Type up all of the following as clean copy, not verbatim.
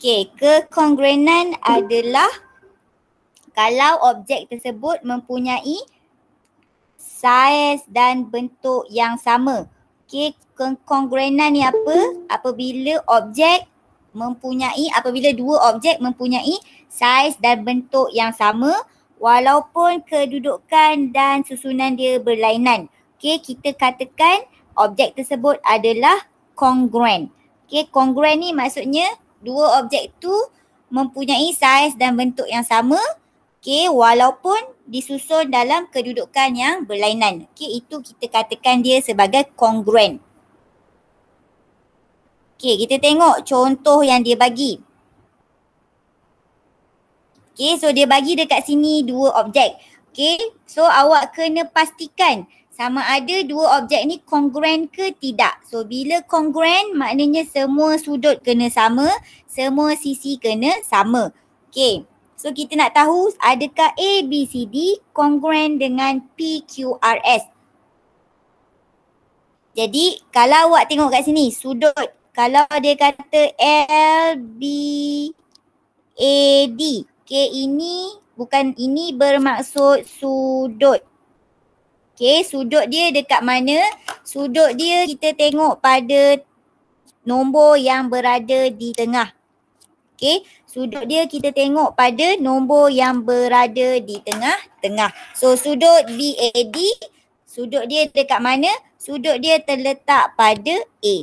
Okey, kekongruenan adalah kalau objek tersebut mempunyai saiz dan bentuk yang sama. Okey, kekongruenan ni apa? Apabila dua objek mempunyai saiz dan bentuk yang sama walaupun kedudukan dan susunan dia berlainan. Okey, kita katakan objek tersebut adalah kongruen. Okey, kongruen ni maksudnya dua objek tu mempunyai saiz dan bentuk yang sama. Okey, walaupun disusun dalam kedudukan yang berlainan. Okey, itu kita katakan dia sebagai kongruen. Okey, kita tengok contoh yang dia bagi. Okey, so dia bagi dekat sini dua objek. Okey, so awak kena pastikan sama ada dua objek ni kongruen ke tidak. So bila kongruen maknanya semua sudut kena sama, semua sisi kena sama. Okey. So kita nak tahu adakah ABCD kongruen dengan PQRS. Jadi kalau awak tengok kat sini sudut, kalau dia kata LBAD, okay, ini bermaksud sudut. Okay, sudut dia dekat mana? Sudut dia kita tengok pada nombor yang berada di tengah. Okay, sudut dia kita tengok pada nombor yang berada di tengah-tengah. So sudut BAD, sudut dia dekat mana? Sudut dia terletak pada A.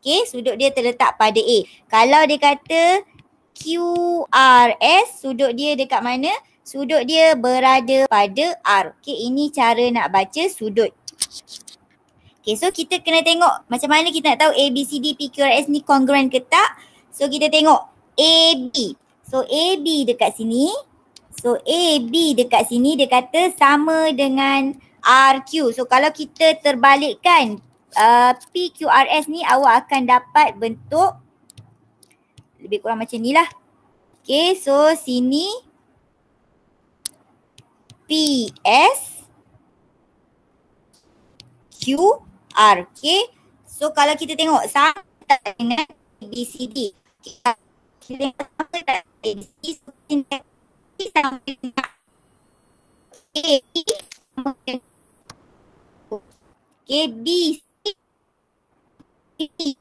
Okay, sudut dia terletak pada A. Kalau dia kata QRS, sudut dia dekat mana? Sudut dia berada pada R. Okay, ini cara nak baca sudut. Okay, so kita kena tengok macam mana kita nak tahu ABCD PQRS ni kongruen ke tak. So kita tengok AB. So AB dekat sini. So AB dekat sini dia kata sama dengan RQ. So kalau kita terbalikkan PQRS ni, awak akan dapat bentuk lebih kurang macam ni lah. Okay, so sini PS QR. Okay, so kalau kita tengok sama dengan ABCD. Kita tengok sama dengan ABCD. Sama dengan A. Okay, B, C.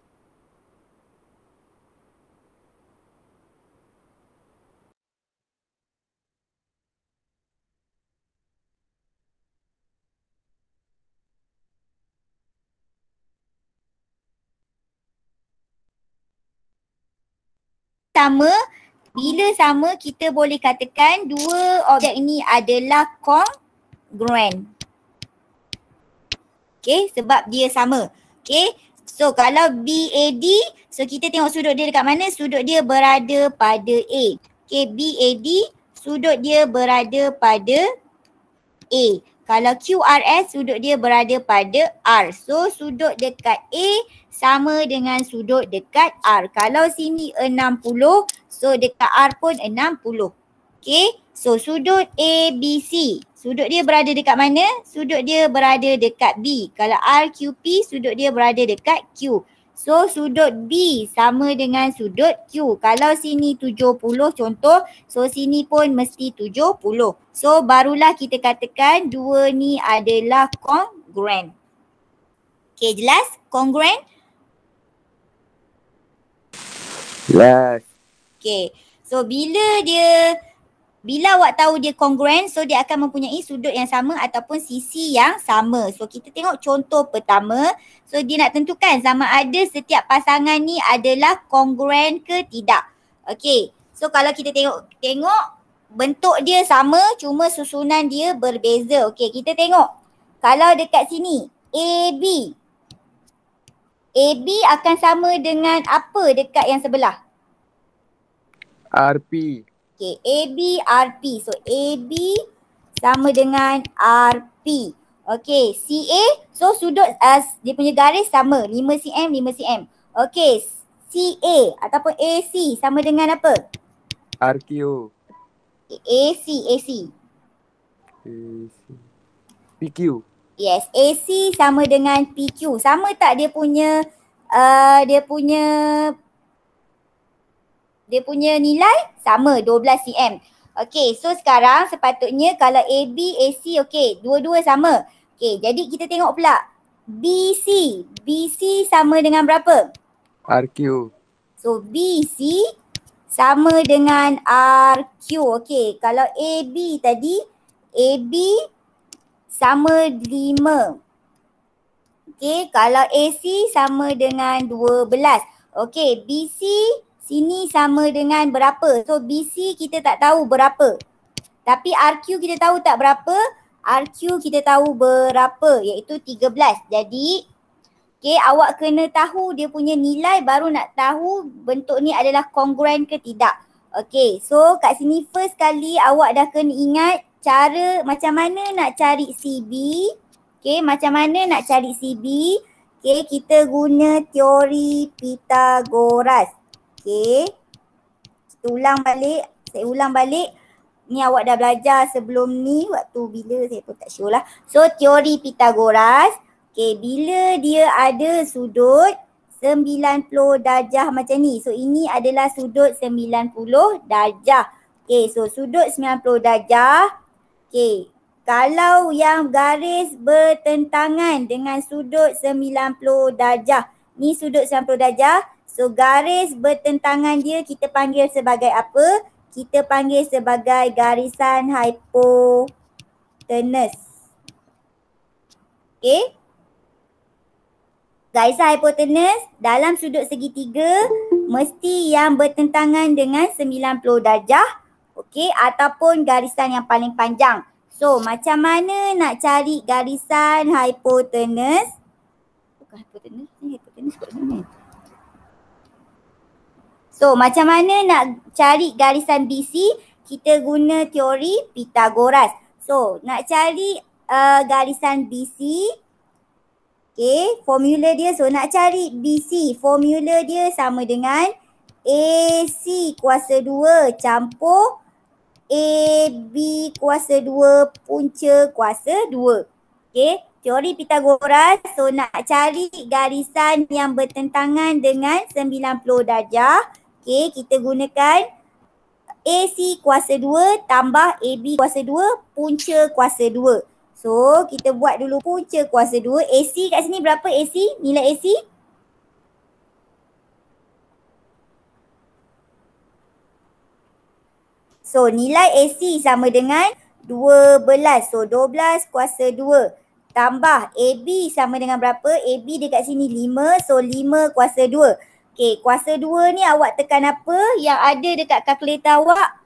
Sama, bila sama kita boleh katakan dua objek ini adalah kongruen. Okay, sebab dia sama. Okay, so kalau BAD, so kita tengok sudut dia dekat mana? Sudut dia berada pada A. Okay, BAD, sudut dia berada pada A. Kalau QRS, sudut dia berada pada R. So sudut dekat A sama dengan sudut dekat R. Kalau sini 60, so dekat R pun 60. Okay, so sudut ABC, sudut dia berada dekat mana? Sudut dia berada dekat B. Kalau RQP, sudut dia berada dekat Q. So sudut B sama dengan sudut Q. Kalau sini 70 contoh, so sini pun mesti 70. So barulah kita katakan dua ni adalah kongruen. Okay, jelas? Kongruen? Jelas. Okay, so bila awak tahu dia kongruen, so dia akan mempunyai sudut yang sama ataupun sisi yang sama. So kita tengok contoh pertama. So dia nak tentukan sama ada setiap pasangan ni adalah kongruen ke tidak. Okay, so kalau kita tengok bentuk dia sama cuma susunan dia berbeza. Okay, kita tengok. Kalau dekat sini AB. AB akan sama dengan apa dekat yang sebelah? RP. Okay, AB, RP. So AB sama dengan RP. Okay, CA. So sudut dia punya garis sama. 5 cm, 5 cm. Okay, CA ataupun AC sama dengan apa? RQ. AC. PQ. Yes, AC sama dengan PQ. Sama tak dia punya dia punya nilai sama 12 cm. Okey, so sekarang sepatutnya kalau AB, AC okey, dua-dua sama. Okey, jadi kita tengok pula BC. BC sama dengan berapa? RQ. So BC sama dengan RQ. Okey, kalau AB tadi, AB sama 5. Okey, kalau AC sama dengan 12. Okey, BC sini sama dengan berapa? So BC kita tak tahu berapa. Tapi RQ kita tahu tak berapa? RQ kita tahu berapa, iaitu 13. Jadi okey, awak kena tahu dia punya nilai baru nak tahu bentuk ni adalah kongruent ke tidak. Okey, so kat sini first kali awak dah kena ingat cara macam mana nak cari CB. Okey, macam mana nak cari CB? Okey, kita guna teori Pythagoras. Okey, kita ulang balik. Saya ulang balik. Ni awak dah belajar sebelum ni, waktu bila saya pun tak sure lah. So, teori Pythagoras. Okey, bila dia ada sudut 90 darjah macam ni. So, ini adalah sudut 90 darjah. Okey, so sudut 90 darjah. Okey, kalau yang garis bertentangan dengan sudut 90 darjah. Ni sudut 90 darjah. So, garis bertentangan dia kita panggil sebagai apa? Kita panggil sebagai garisan hipotenus. Okey. Garisan hipotenus dalam sudut segitiga mesti yang bertentangan dengan 90 darjah. Okey, ataupun garisan yang paling panjang. So, macam mana nak cari garisan hipotenus? Bukan hipotenus, ni hipotenus kat mana? So, macam mana nak cari garisan BC? Kita guna teori Pythagoras. So, nak cari garisan BC, okay, formula dia. So, nak cari BC, formula dia sama dengan AC kuasa 2 campur AB kuasa 2 punca kuasa 2. Okay, teori Pythagoras. So, nak cari garisan yang bertentangan dengan 90 darjah. Okay, kita gunakan AC kuasa 2 tambah AB kuasa 2 punca kuasa 2. So, kita buat dulu punca kuasa 2. AC kat sini berapa AC? Nilai AC? So, nilai AC sama dengan 12. So, 12 kuasa 2 tambah AB sama dengan berapa? AB dekat sini 5. So, 5 kuasa 2. Okay, kuasa 2 ni awak tekan apa yang ada dekat kalkulator awak?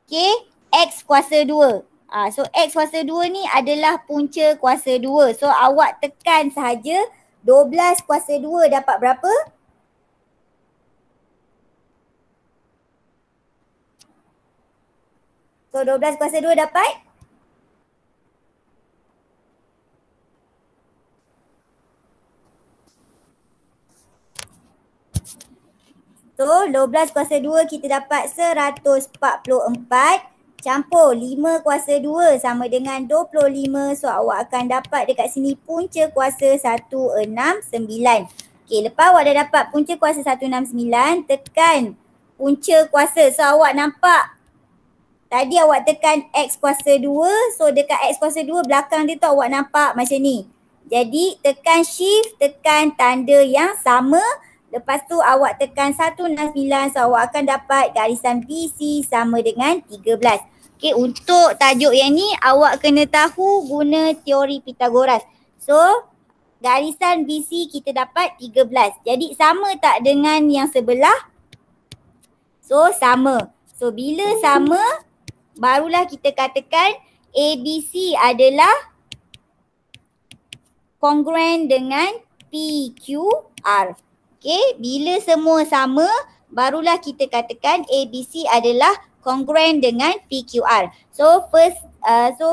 Okay, X kuasa 2. So, X kuasa 2 ni adalah punca kuasa 2. So, awak tekan sahaja 12 kuasa 2 dapat berapa? So, 12 kuasa 2 dapat? So, 12 kuasa 2 kita dapat 144 campur 5 kuasa 2 sama dengan 25. So, awak akan dapat dekat sini punca kuasa 169. Okay, lepas awak dah dapat punca kuasa 169, tekan punca kuasa. So, awak nampak tadi awak tekan X kuasa 2. So, dekat X kuasa 2 belakang dia tu awak nampak macam ni. Jadi, tekan shift, tekan tanda yang sama. Lepas tu awak tekan 169. So, awak akan dapat garisan BC sama dengan 13. Okay, untuk tajuk yang ni awak kena tahu guna teori Pythagoras. So, garisan BC kita dapat 13. Jadi, sama tak dengan yang sebelah? So, sama. So, bila sama, barulah kita katakan ABC adalah kongruen dengan PQR. Okay, bila semua sama, barulah kita katakan ABC adalah kongruen dengan PQR. So,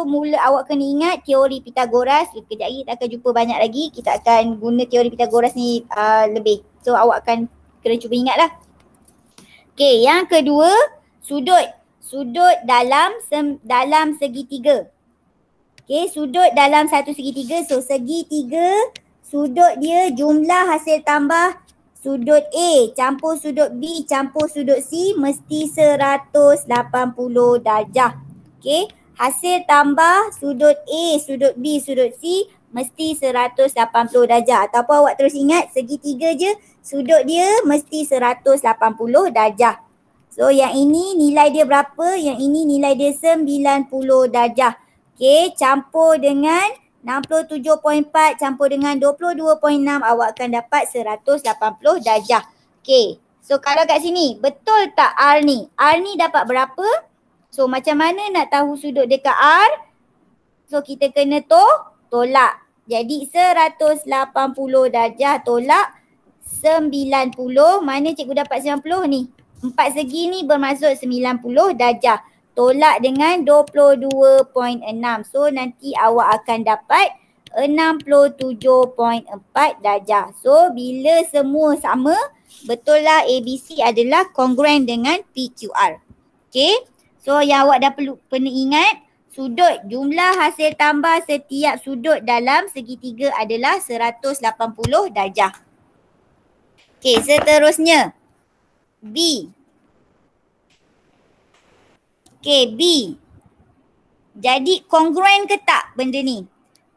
mula awak kena ingat teori Pythagoras. Kejap lagi kita akan jumpa banyak lagi. Kita akan guna teori Pythagoras ni lebih. So, awak akan kena cuba ingat lah. Okay, yang kedua, sudut. Sudut dalam segitiga. Okay, sudut dalam satu segitiga. So, segitiga, sudut dia jumlah hasil tambah sudut A campur sudut B campur sudut C mesti 180 darjah. Okey, hasil tambah sudut A, sudut B, sudut C mesti 180 darjah. Ataupun awak terus ingat segitiga je, sudut dia mesti 180 darjah. So yang ini nilai dia berapa? Yang ini nilai dia 90 darjah. Okey, campur dengan 67.4 campur dengan 22.6 awak akan dapat 180 darjah. Okey. So kalau kat sini betul tak R ni? R ni dapat berapa? So macam mana nak tahu sudut dekat R? So kita kena tolak. Jadi 180 darjah tolak 90. Mana cikgu dapat 90 ni? 4 segi ni bermaksud 90 darjah. Tolak dengan 22.6. So nanti awak akan dapat 67.4 darjah. So bila semua sama, betul lah ABC adalah kongruent dengan PQR. Okay. So yang awak dah perlu ingat, sudut jumlah hasil tambah setiap sudut dalam segitiga adalah 180 darjah. Okay, seterusnya B. Okay, B. Jadi kongruen ke tak benda ni?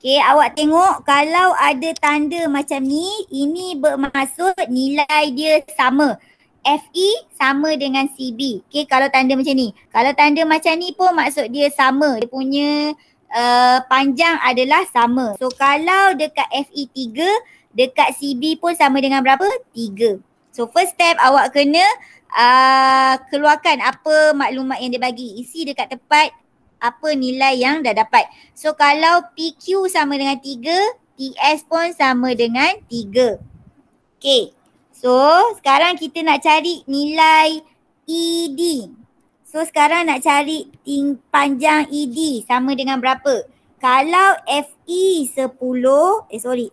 Okay, awak tengok kalau ada tanda macam ni, ini bermaksud nilai dia sama. FE sama dengan CB. Okay, kalau tanda macam ni. Kalau tanda macam ni pun maksud dia sama. Dia punya panjang adalah sama. So kalau dekat FE 3, dekat CB pun sama dengan berapa? 3. So first step awak kena keluarkan apa maklumat yang dia bagi. Isi dekat tepat apa nilai yang dah dapat. So kalau PQ sama dengan 3, TS pun sama dengan 3. Okay. So sekarang kita nak cari nilai ED. So sekarang nak cari panjang ED sama dengan berapa? Kalau FE 10,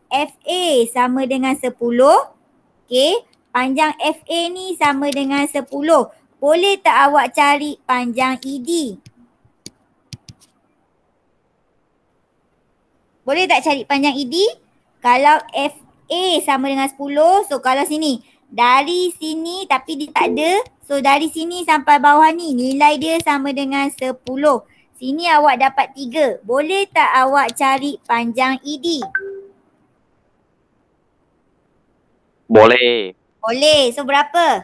FA sama dengan 10. Okay. Panjang FA ni sama dengan 10. Boleh tak awak cari panjang ED? Boleh tak cari panjang ED? Kalau FA sama dengan 10, so kalau sini, dari sini tapi dia tak ada. So dari sini sampai bawah ni nilai dia sama dengan 10. Sini awak dapat 3. Boleh tak awak cari panjang ED? Boleh. Boleh. So berapa?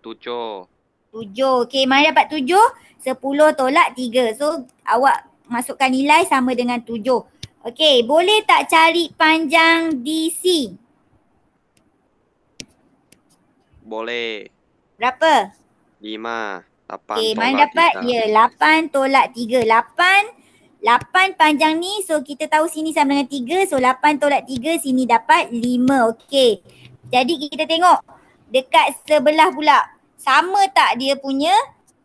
7. 7. Okay, mana dapat 7? 10 tolak 3. So awak masukkan nilai sama dengan 7. Okay, boleh tak cari panjang DC? Boleh. Berapa? 5. 8 Okay, tolak mana dapat? 3. Ya, 8 tolak 3. 8 panjang ni, so kita tahu sini sama dengan 3. So 8 tolak 3, sini dapat 5. Okay. Jadi kita tengok dekat sebelah pula. Sama tak dia punya?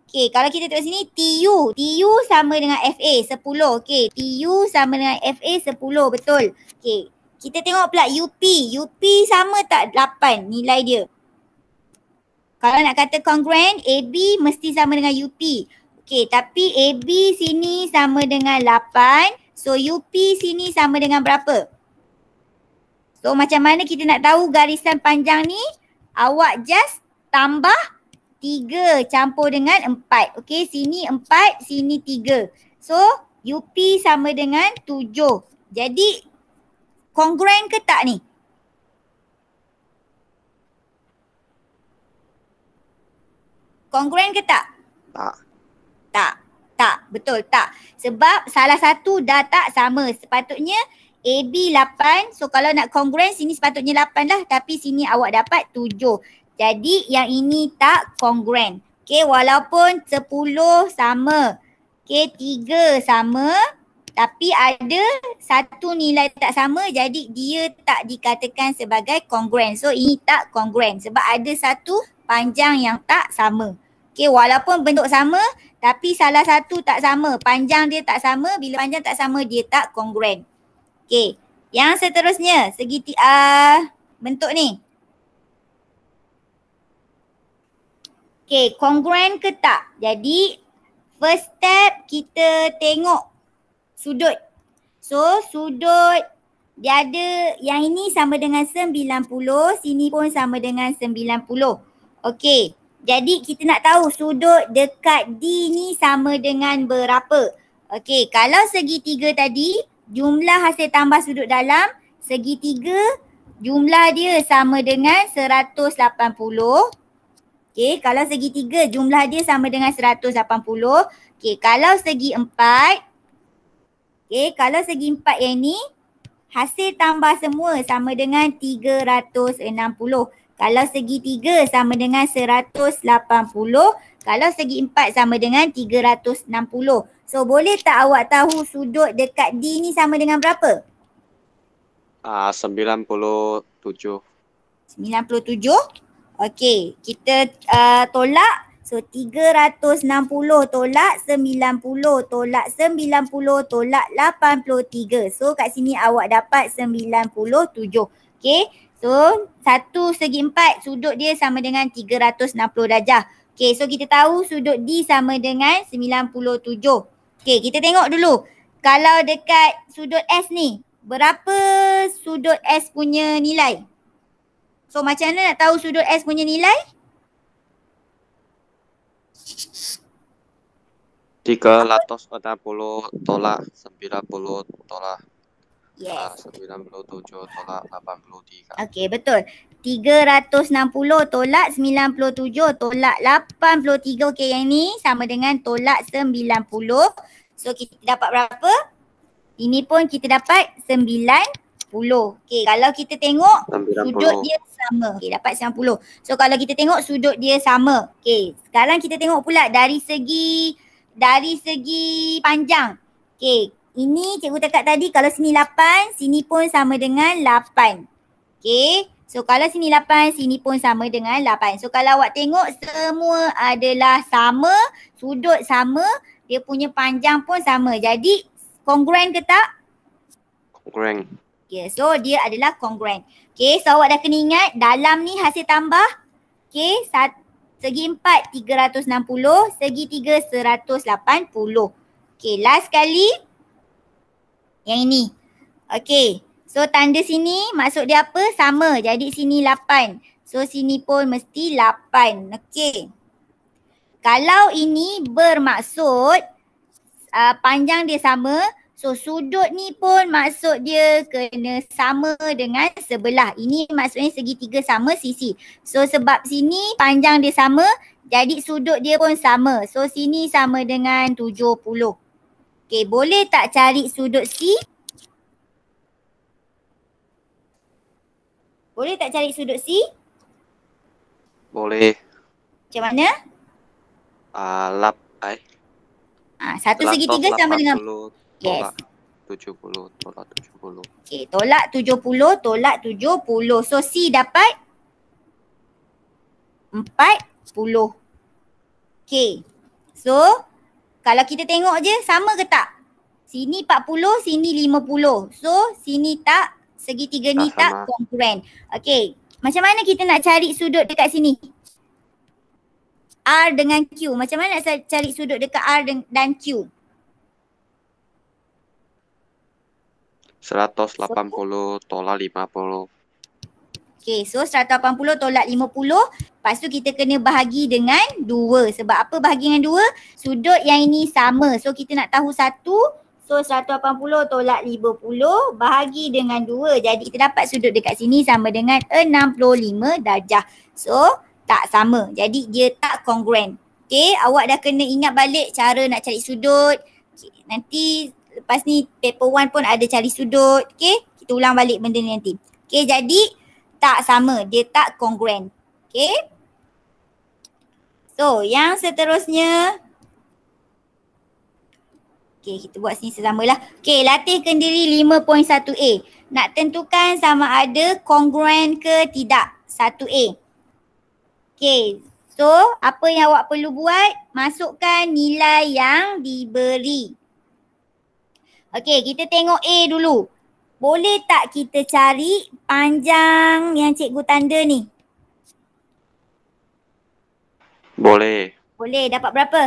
Okay, kalau kita tengok sini TU. TU sama dengan FA 10. Okay, TU sama dengan FA 10. Betul. Okay, kita tengok pula UP. UP sama tak 8 nilai dia? Kalau nak kata congruent, AB mesti sama dengan UP. Okay, tapi AB sini sama dengan 8. So UP sini sama dengan berapa? So macam mana kita nak tahu garisan panjang ni? Awak just tambah 3 campur dengan 4. Okay, sini 4, sini 3. So UP sama dengan 7. Jadi kongruent ke tak ni? Kongruent ke tak? Tak. Tak. Betul tak. Sebab salah satu dah tak sama. Sepatutnya AB 8. So kalau nak kongruent sini sepatutnya 8 lah. Tapi sini awak dapat 7. Jadi yang ini tak kongruent. Okay, walaupun 10 sama. Okay, 3 sama. Tapi ada satu nilai tak sama. Jadi dia tak dikatakan sebagai kongruent. So ini tak kongruent. Sebab ada satu panjang yang tak sama. Okay, walaupun bentuk sama. Tapi salah satu tak sama. Panjang dia tak sama. Bila panjang tak sama, dia tak kongruent. Okay, yang seterusnya bentuk ni. Okay, kongruent ke tak? Jadi first step kita tengok sudut. So sudut Dia ada yang ini sama dengan 90, sini pun sama dengan 90. Okey. Jadi kita nak tahu sudut dekat D ni sama dengan berapa? Okey, kalau segitiga tadi, jumlah hasil tambah sudut dalam, segitiga jumlah dia sama dengan 180. Okey, kalau segitiga jumlah dia sama dengan 180. Okey, kalau segi empat, kalau segi empat yang ni, hasil tambah semua sama dengan 360. Kalau segi 3 sama dengan 180. Kalau segi 4 sama dengan 360. So boleh tak awak tahu sudut dekat D ni sama dengan berapa? 97. 97. Okey, kita tolak. So 360 tolak 90 tolak 90 tolak 83. So kat sini awak dapat 97. Okey. So 1 segi 4 sudut dia sama dengan 360 darjah. Okey, so kita tahu sudut D sama dengan 97. Okey, kita tengok dulu. Kalau dekat sudut S ni, berapa sudut S punya nilai? So macam mana nak tahu sudut S punya nilai? 360 tolak 90 tolak Yes. 97 tolak 83. Okey, betul. 360 tolak 97 tolak 83. Okey, yang ni sama dengan tolak 90. So kita dapat berapa? Ini pun kita dapat 90. Okey, kalau kita tengok 90. sudut dia sama. Okey, dapat 90. So kalau kita tengok sudut dia sama. Okey, sekarang kita tengok pula dari segi panjang. Okey, ini cikgu cakap tadi kalau sini 8, sini pun sama dengan 8. Okey, so kalau sini 8, sini pun sama dengan 8. So kalau awak tengok semua adalah sama, sudut sama, dia punya panjang pun sama. Jadi kongruen ke tak? Kongruen. Okay, so dia adalah kongruen. Okay, so awak dah kena ingat dalam ni hasil tambah. Okay, segi 4 360, segi 3 180. Okay, last kali yang ini. Okay, so tanda sini maksud dia apa? Sama, jadi sini 8. So sini pun mesti 8. Okay. Kalau ini bermaksud panjang dia sama, so sudut ni pun maksud dia kena sama dengan sebelah. Ini maksudnya segitiga sama sisi. So sebab sini panjang dia sama, jadi sudut dia pun sama. So sini sama dengan 70. Okay, boleh tak cari sudut C? Boleh tak cari sudut C? Boleh. Macam mana? Satu segitiga sama dengan 180 yes. tolak 70 tolak 70. Okay, tolak 70 tolak 70. So C dapat 40. Okay. So kalau kita tengok je sama ke tak? Sini 40, sini 50. So sini tak, segitiga ni tak kongruen. Okay. Macam mana kita nak cari sudut dekat sini? R dengan Q. Macam mana nak cari sudut dekat R dan Q? 180 tolak 50. Okay, so 180 tolak 50. Lepas tu kita kena bahagi dengan 2. Sebab apa bahagi dengan 2? Sudut yang ini sama. So kita nak tahu 1. So 180 tolak 50 bahagi dengan 2. Jadi kita dapat sudut dekat sini sama dengan 65 darjah. So tak sama. Jadi dia tak kongruen. Okay, awak dah kena ingat balik cara nak cari sudut. Okay, nanti lepas ni paper 1 pun ada cari sudut. Okay, kita ulang balik benda ni nanti. Okay, jadi tak sama. Dia tak kongruen. Okay. So, yang seterusnya. Okay, kita buat sini sesamalah. Okay, latih kendiri 5.1a. Nak tentukan sama ada kongruen ke tidak. 1a. Okay, so apa yang awak perlu buat? Masukkan nilai yang diberi. Okay, kita tengok A dulu. Boleh tak kita cari panjang yang cikgu tanda ni? Boleh. Boleh, dapat berapa?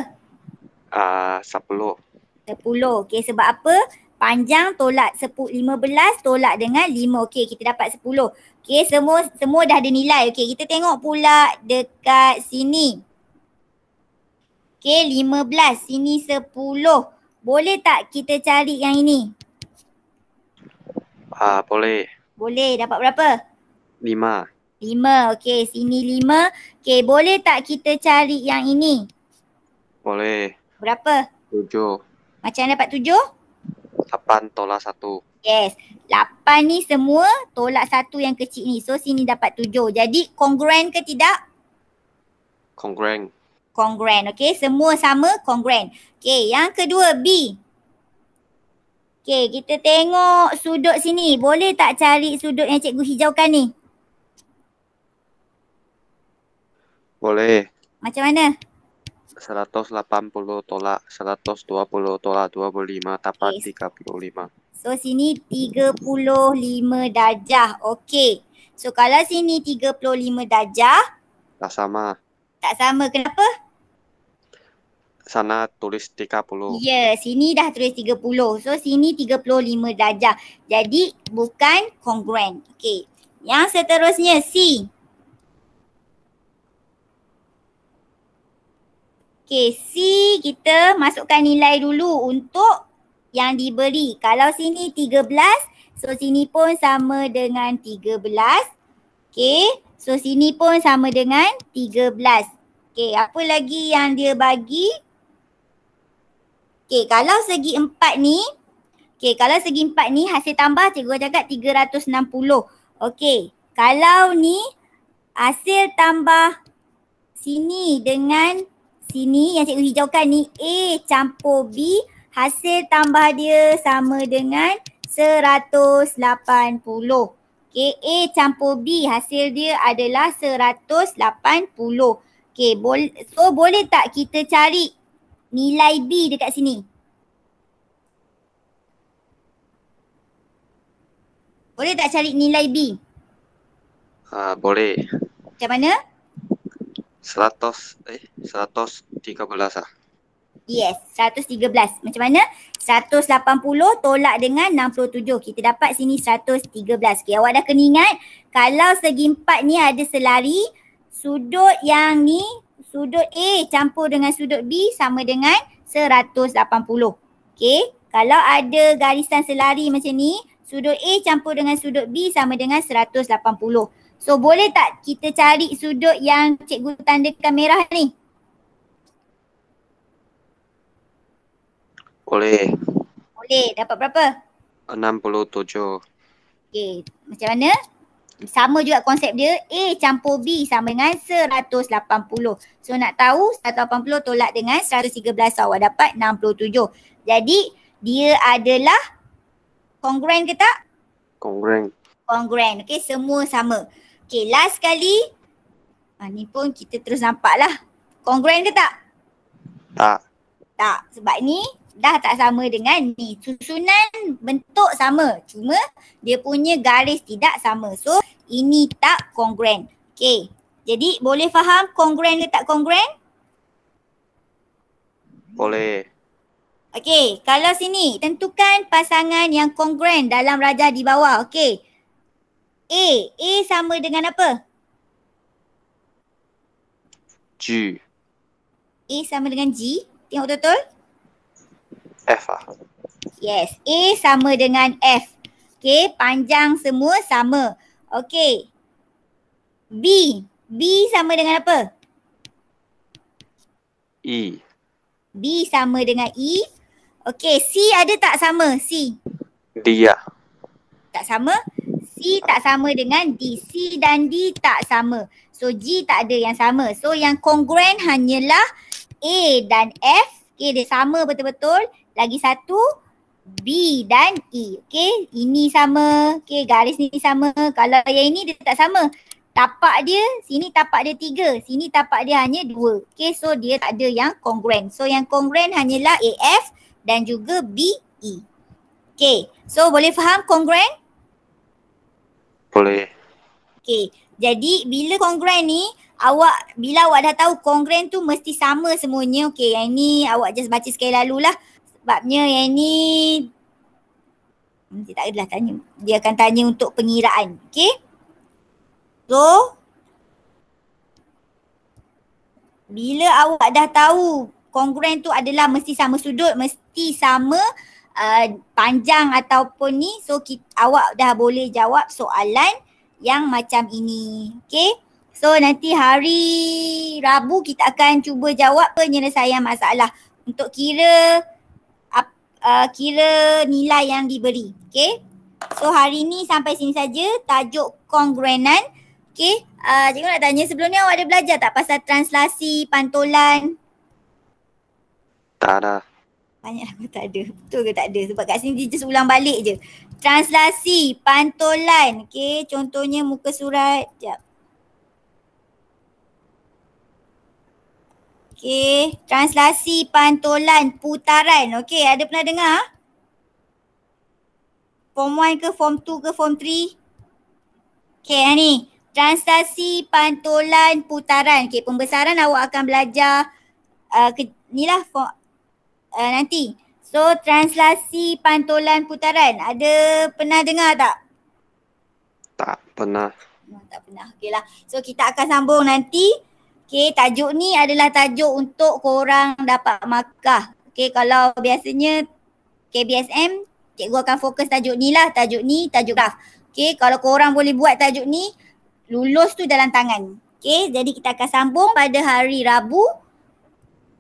10. 10. Okay, sebab apa? Panjang tolak 15 tolak dengan 5. Okey, kita dapat 10. Okey, semua dah ada nilai. Okey, kita tengok pula dekat sini. Okey, 15. Sini 10. Boleh tak kita cari yang ini? Boleh. Boleh. Dapat berapa? 5. 5. Okey, sini 5. Okey, boleh tak kita cari yang ini? Boleh. Berapa? 7. Macam dapat 7? 8 tolak 1. Yes. 8 ni semua tolak 1 yang kecil ni. So sini dapat 7. Jadi kongruent ke tidak? Kongruent. Kongruent. Okey, semua sama kongruent. Okey, yang kedua B. Okey, kita tengok sudut sini. Boleh tak cari sudut yang cikgu hijaukan ni? Boleh. Macam mana? 180 tolak 120 tolak 25 dapat 35. So sini 35 darjah. Okey. So kalau sini 35 darjah. Tak sama. Tak sama. Kenapa? Sana tulis 30. Ya, sini dah tulis 30. So sini 35 darjah. Jadi bukan kongruent. Okey. Yang seterusnya C. Okey, C kita masukkan nilai dulu untuk yang diberi. Kalau sini 13, so sini pun sama dengan 13. Okey, so sini pun sama dengan 13. Okey, apa lagi yang dia bagi? Okey, kalau segi 4 ni, hasil tambah cikgu cakap 360. Okey, kalau ni hasil tambah sini dengan sini yang cikgu hijaukan ni A campur B, hasil tambah dia sama dengan 180. Okey, A campur B hasil dia adalah 180. Okey, so boleh tak kita cari nilai B dekat sini? Boleh tak cari nilai B? Boleh. Macam mana? 113 Yes, 113. Macam mana? 180 tolak dengan 67. Kita dapat sini 113. Okay, awak dah kena ingat kalau segi 4 ni ada selari, sudut yang ni, sudut A campur dengan sudut B sama dengan 180. Okay, kalau ada garisan selari macam ni, sudut A campur dengan sudut B sama dengan 180. So boleh tak kita cari sudut yang cikgu tandakan merah ni? Boleh. Boleh. Dapat berapa? 67. Okay. Macam mana? Sama juga konsep dia. A campur B sama dengan 180. So nak tahu 180 tolak dengan 113. Awak dapat 67. Jadi dia adalah kongruent ke tak? Kongruent. Kongruent. Okay, semua sama. Okay, last kali. Ni pun kita terus nampak lah. Kongruent ke tak? Tak. Tak. Sebab ni dah tak sama dengan ni. Susunan bentuk sama. Cuma dia punya garis tidak sama. So ini tak kongruent. Okay. Jadi boleh faham kongruent ke tak kongruent? Boleh. Okay. Kalau sini tentukan pasangan yang kongruent dalam rajah di bawah. Okay. A sama dengan apa? G. A sama dengan G. Tengok betul-betul. F Yes. A sama dengan F. Okay. Panjang semua sama. Okay. B. B sama dengan apa? E. B sama dengan E. Okay. C ada tak sama? C. Dia. Tak sama. C tak sama dengan D. C dan D tak sama. So G tak ada yang sama. So yang kongruent hanyalah A dan F. Okay, dia sama betul-betul. Lagi satu B dan E. Okay, ini sama. Okay, garis ni sama. Kalau yang ini dia tak sama. Tapak dia, sini tapak dia 3. Sini tapak dia hanya 2. Okay, so dia tak ada yang kongruent. So yang kongruent hanyalah AF dan juga BE. Okay, so boleh faham kongruent? Boleh. Okay, jadi bila kongruent ni, bila awak dah tahu kongruent tu mesti sama semuanya. Okay, yang ni awak just baca sekali lalu lah. Sebabnya yang ni Dia tak adalah tanya. Dia akan tanya untuk pengiraan. Okay. So, bila awak dah tahu kongruen tu adalah mesti sama sudut, mesti sama panjang ataupun ni. So, awak dah boleh jawab soalan yang macam ini. Okay. So, nanti hari Rabu kita akan cuba jawab penyelesaian masalah untuk kira nilai yang diberi. Okay. So, hari ni sampai sini saja tajuk kongruenan. Okay. Cikgu nak tanya sebelum ni awak ada belajar tak pasal translasi, pantolan? Tak ada. Banyak aku tak ada. Betul ke tak ada? Sebab kat sini dia just ulang balik je. Translasi, pantolan. Okay. Contohnya muka surat. Sekejap. Okay. Translasi, pantolan, putaran. Okay. Ada pernah dengar? Form 1 ke, form 2 ke, form 3? Okay, ni. Translasi, pantolan, putaran. Okay, pembesaran awak akan belajar ni lah nanti. So, translasi, pantolan, putaran. Ada pernah dengar tak? Tak pernah. Tak pernah. Okay lah. So, kita akan sambung nanti. Okay, tajuk ni adalah tajuk untuk korang dapat markah. Okay, kalau biasanya KBSM, cikgu akan fokus tajuk ni lah. Tajuk ni, tajuk graf. Okay, kalau korang boleh buat tajuk ni, lulus tu dalam tangan. Okay, jadi kita akan sambung pada hari Rabu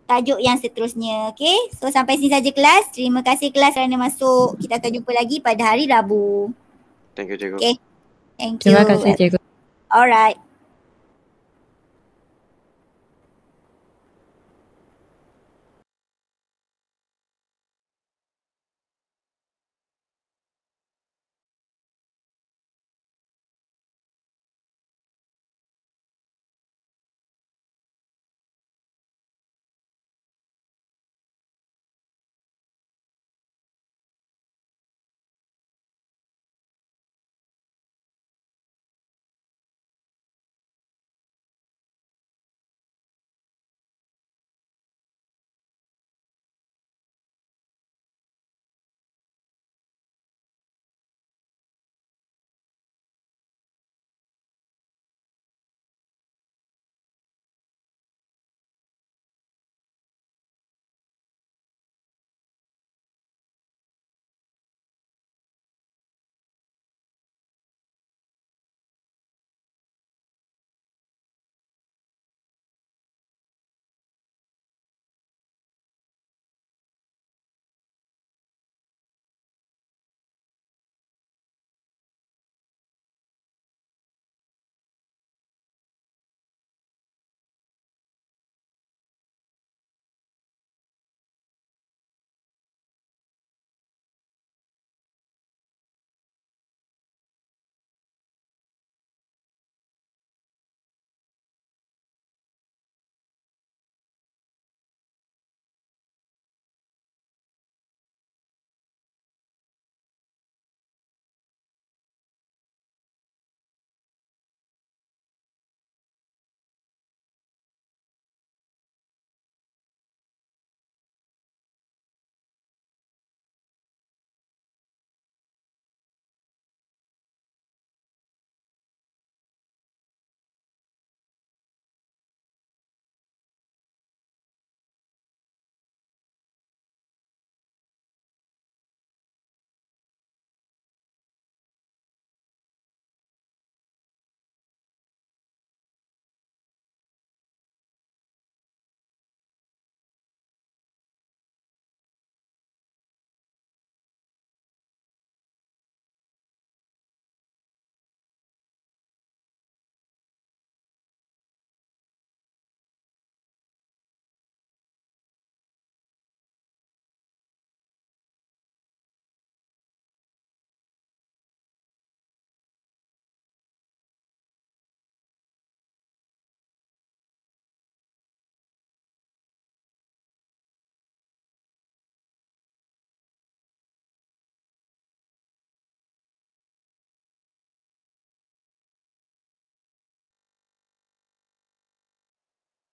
tajuk yang seterusnya. Okay, so sampai sini saja kelas. Terima kasih kelas kerana masuk. Kita akan jumpa lagi pada hari Rabu. Thank you, cikgu. Okay, thank you. Terima kasih cikgu. Alright.